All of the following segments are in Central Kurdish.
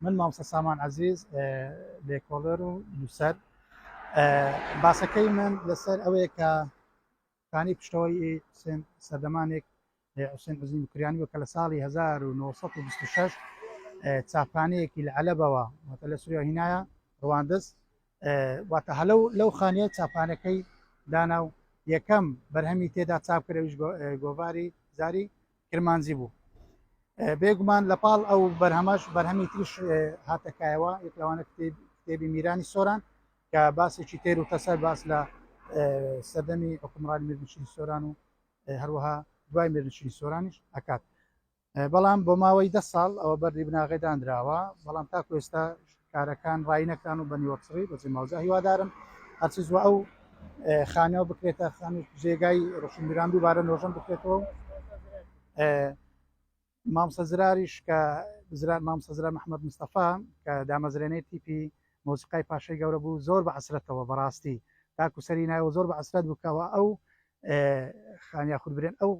من مامۆستا سامان عەزیز لێکۆڵەر و نووسەر باسەکەی من لەسەر ئەوەیە کە کانی پشتەوەی حوسێن سەردەمانێک حوسێن عوزینی کوریانی بوو کە لە ساڵی 1926 چاپانەیەکی لە عەلەبەوە واتە لە سووریا هینایە ڕەواندز واتە هەلەو لەو خانیە چاپانەکەی دانا و یەکەم بەرهەمی تێدا چاپ کرێویش گۆڤاری زاری کرمانجی بوو. بێگومان لە پاڵ ئەو بەرهەمەش بەرهەمی تریش هاتەکایەوە یەک لەوانە کتێبی میرانی سۆران کە باسێکی تێر و تەسەر باس لە سەردەمی حکومڕانی میرنشینی سۆران و هەروەها دوای میرنشینی سۆرانیش ئەکات. بەڵام بۆ ماوەی 10 ساڵ ئەوە بەردی بناغێدانراوە، بەڵام تاکو ئێستا کارەکان ڕای نەکران و بە نیوەچڕی بەجێ ماوزە هیوادارم هەرچی زووە ئەو خانەوە بکرێتە خانی جێگای ڕۆشنبیران دووبارە نۆژەن بکرێتەوە. مامۆستا زراریش کە مامۆستا زرار محەممەد مستەفا کە دامەزرێنەی تیپی مۆسیقای پاشای گەورە بوو زۆر بە عەسرەتەوە بەڕاستی تاکو سەری نایەوە زۆر بە عەسرەت بکەوە ئەو خانیا خودبرێن ئەو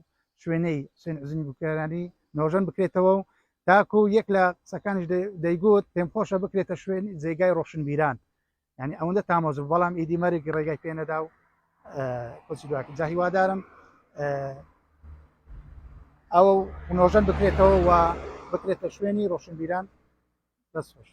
شوێنەی حوسێن عوزینی کوریانی نۆژەن بکرێتەوە و تاکو یەک لە قسەکانیش دەیگوت پێم خۆشە بکرێتە شوێن جێگای ڕۆشنبیران، یعنی ئەوەندە تامۆز بوو، بەڵام ئیدی مەرێکی ڕێگای پێ نەدا و کۆچی دواکە جا هیوادارم ئەو نۆژەن بکرێتەوە و بکرێتە شوێنی ڕۆشنبیران. دەست خۆش.